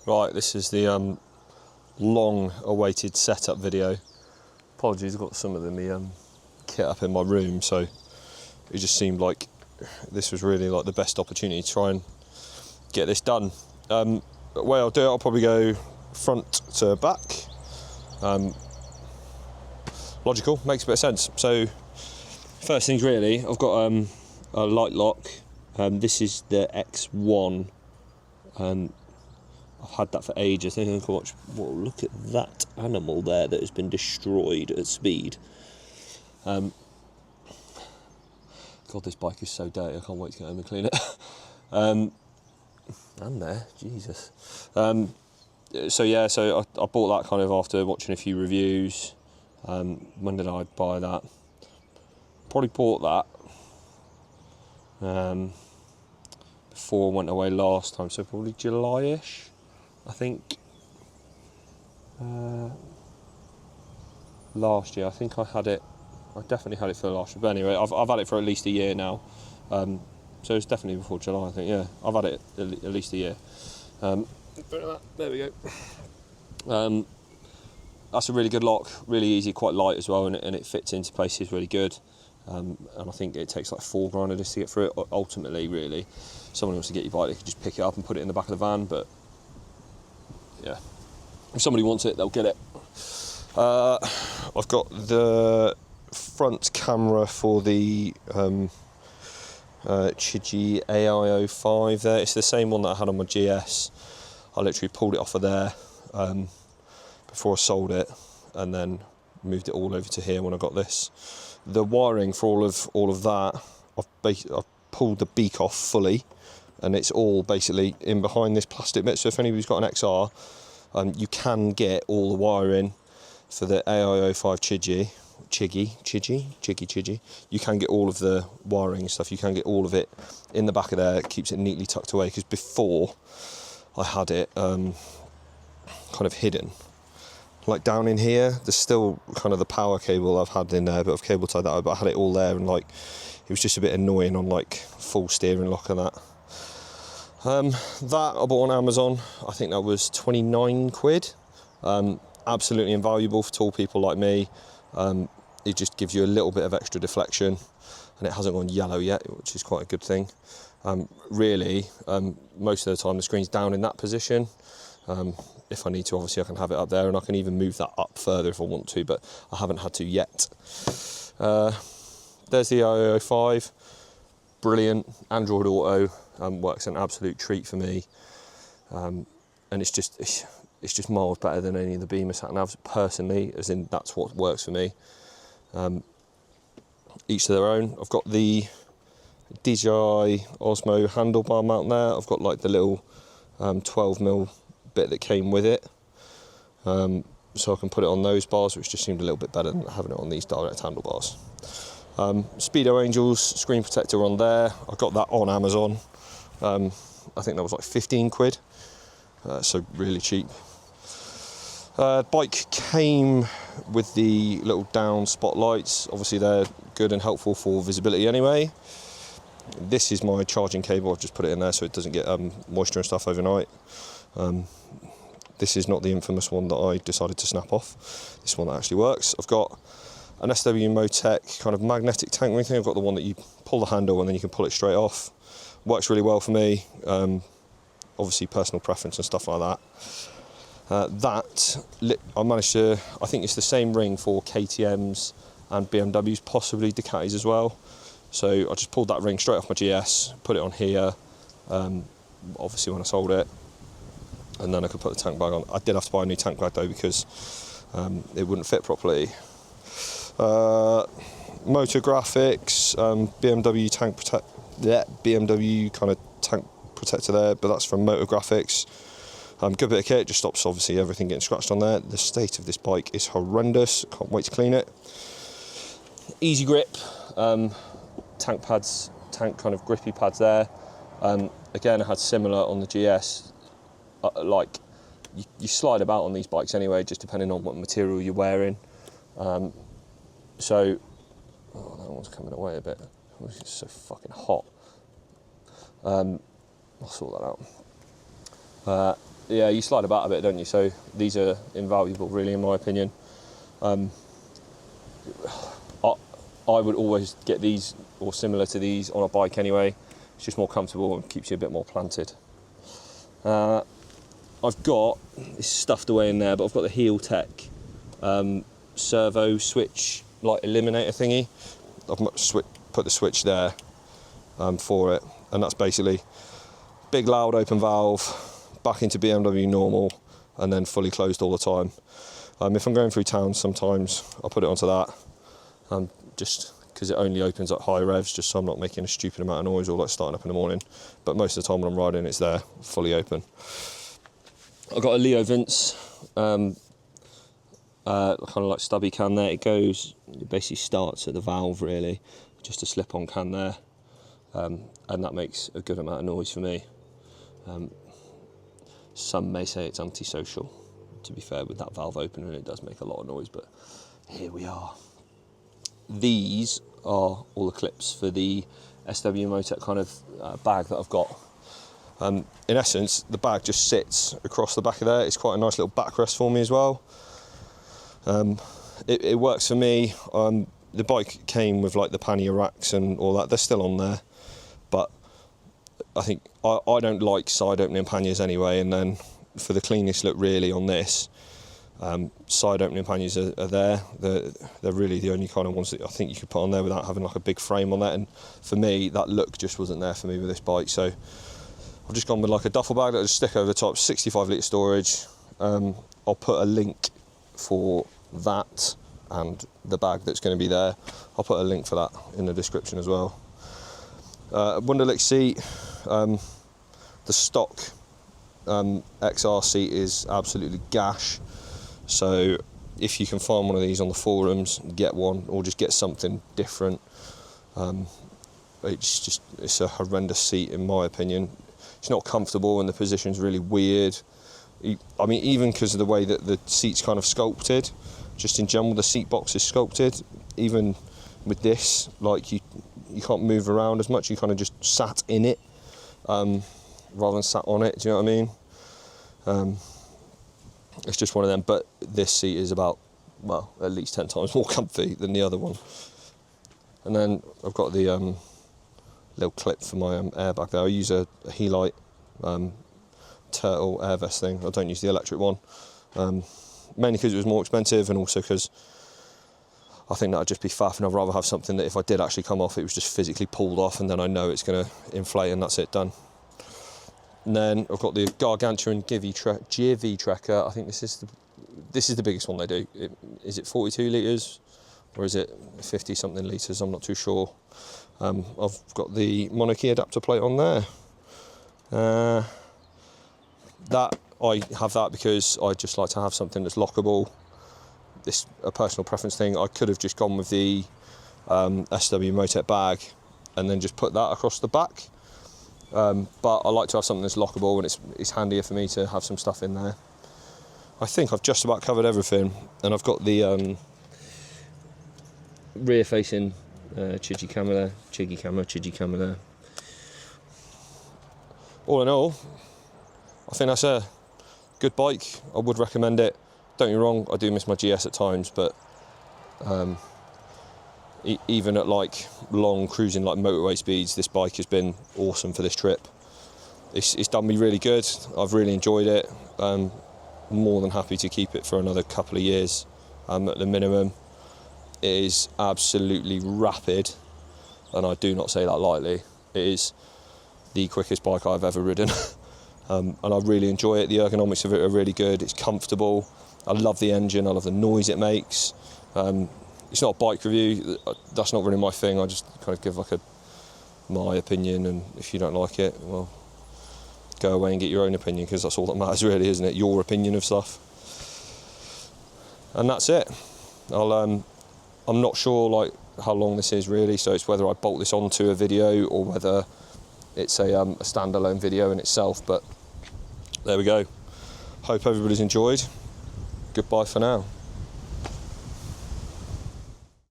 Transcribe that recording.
Right, this is the long-awaited setup video. Apologies, I've got some of the kit up in my room, so it just seemed like this was really like the best opportunity to try and get this done. The way I'll do it, I'll probably go front to back. Logical, makes a bit of sense. So first things really, I've got a light lock. This is the X1. I've had that for ages. I think I can watch. Whoa, look at that animal there that has been destroyed at speed. God, this bike is so dirty. I can't wait to get home and clean it. And there, Jesus. So yeah, so I bought that kind of after watching a few reviews. When did I buy that? Probably bought that before I went away last time, so probably July-ish, I think. Last year, I think I definitely had it for last year, but anyway, I've had it for at least a year now. So it's definitely before July, I think, yeah. I've had it at least a year. There we go. That's a really good lock, really easy, quite light as well, and it fits into places really good. And I think it takes like 4 grinders to get through it. Ultimately, really, someone wants to get your bike, they can just pick it up and put it in the back of the van, but yeah, if somebody wants it, they'll get it. I've got the front camera for the GJI AI05 there. It's the same one that I had on my GS. I literally pulled it off of there before I sold it, and then moved it all over to here when I got this. The wiring for all of that, I've pulled the beak off fully, and it's all basically in behind this plastic bit. So if anybody's got an XR, you can get all the wiring for the AI05 Chiggy. You can get all of the wiring and stuff. You can get all of it in the back of there. It keeps it neatly tucked away, because before I had it kind of hidden. Like down in here, there's still kind of the power cable I've had in there, but I've cable tied that up, but I had it all there, and like it was just a bit annoying on like full steering lock and that. That I bought on Amazon. I think that was 29 quid. Absolutely invaluable for tall people like me. It just gives you a little bit of extra deflection, and it hasn't gone yellow yet, which is quite a good thing. Really, most of the time the screen's down in that position. If I need to, obviously I can have it up there, and I can even move that up further if I want to, but I haven't had to yet. There's the AI05, brilliant. Android Auto works an absolute treat for me, and it's just miles better than any of the Beamer sat navs personally, as in that's what works for me. Each to their own. I've got the DJI Osmo handlebar mount there. I've got like the little 12mm bit that came with it, so I can put it on those bars, which just seemed a little bit better than having it on these direct handlebars. Speedo Angels screen protector on there. I got that on Amazon. I think that was like 15 quid, so really cheap. Bike came with the little down spotlights. Obviously they're good and helpful for visibility anyway. This is my charging cable. I've just put it in there so it doesn't get moisture and stuff overnight. This is not the infamous one that I decided to snap off. This one that actually works. I've got an SW Motec kind of magnetic tank ring thing. I've got the one that you pull the handle and then you can pull it straight off. Works really well for me. Obviously personal preference and stuff like that. I managed to, I think it's the same ring for KTMs and BMWs, possibly Ducatis as well. So I just pulled that ring straight off my GS, put it on here, obviously when I sold it, and then I could put the tank bag on. I did have to buy a new tank bag though, because it wouldn't fit properly. Motor graphics, BMW tank BMW kind of tank protector there, but that's from Motor Graphics. Good bit of kit, just stops obviously everything getting scratched on there. The state of this bike is horrendous, can't wait to clean it. Easy grip, tank pads, tank kind of grippy pads there. Again, I had similar on the GS. Like you slide about on these bikes anyway, just depending on what material you're wearing. So, oh, that one's coming away a bit. It's so fucking hot. I'll sort that out. Yeah, you slide about a bit, don't you? So these are invaluable, really, in my opinion. I would always get these, or similar to these, on a bike anyway. It's just more comfortable and keeps you a bit more planted. I've got, it's stuffed away in there, but I've got the Heel Tech servo switch, like eliminator thingy. I've put the switch there for it, and that's basically big loud open valve, back into BMW normal, and then fully closed all the time. If I'm going through town, sometimes I'll put it onto that, just because it only opens at high revs, just so I'm not making a stupid amount of noise or like starting up in the morning. But most of the time when I'm riding, it's there, fully open. I've got a Leo Vince, kind of like stubby can there. It basically starts at the valve, really, just a slip-on can there, and that makes a good amount of noise for me. Some may say it's antisocial. To be fair, with that valve opening, it does make a lot of noise, but here we are. These are all the clips for the SW Motec kind of bag that I've got. In essence, the bag just sits across the back of there. It's quite a nice little backrest for me as well. It works for me. The bike came with like the pannier racks and all that. They're still on there, but I think I don't like side opening panniers anyway, and then for the cleanest look really on this, side opening panniers are there. They're really the only kind of ones that I think you could put on there without having like a big frame on that, and for me that look just wasn't there for me with this bike. So I've just gone with like a duffel bag that I just stick over the top, 65 litre storage. I'll put a link for that and the bag that's going to be there. I'll put a link for that in the description as well. Wunderlich seat. The stock XR seat is absolutely gash, so if you can find one of these on the forums, get one, or just get something different. It's a horrendous seat in my opinion. It's not comfortable and the position's really weird. I mean, even because of the way that the seat's kind of sculpted, just in general the seat box is sculpted, even with this, like you can't move around as much, you kind of just sat in it rather than sat on it, do you know what I mean? It's just one of them, but this seat is about, well, at least 10 times more comfy than the other one. And then I've got the little clip for my airbag there. I use a Helite turtle air vest thing. I don't use the electric one, mainly because it was more expensive, and also because I think that would just be faff, and I'd rather have something that if I did actually come off, it was just physically pulled off, and then I know it's going to inflate, and that's it, done. And then I've got the Gargantuan Givy Tracker. I think this is the biggest one they do. Is it 42 litres or is it 50 something litres? I'm not too sure. I've got the Monarchy adapter plate on there. That I have that because I just like to have something that's lockable. This a personal preference thing. I could have just gone with the SW Motec bag and then just put that across the back. But I like to have something that's lockable, and it's handier for me to have some stuff in there. I think I've just about covered everything, and I've got the rear facing chiggy camera there. All in all, I think that's a good bike. I would recommend it. Don't get me wrong, I do miss my GS at times, but even at like long cruising like motorway speeds, this bike has been awesome for this trip. It's done me really good. I've really enjoyed it. More than happy to keep it for another couple of years at the minimum. It is absolutely rapid, and I do not say that lightly. It is the quickest bike I've ever ridden. And I really enjoy it. The ergonomics of it are really good. It's comfortable. I love the engine. I love the noise it makes. It's not a bike review. That's not really my thing. I just kind of give like my opinion, and if you don't like it, well, go away and get your own opinion, because that's all that matters really, isn't it? Your opinion of stuff. And that's it. I'm not sure like how long this is really, so it's whether I bolt this onto a video or whether it's a standalone video in itself, but there we go. Hope everybody's enjoyed. Goodbye for now.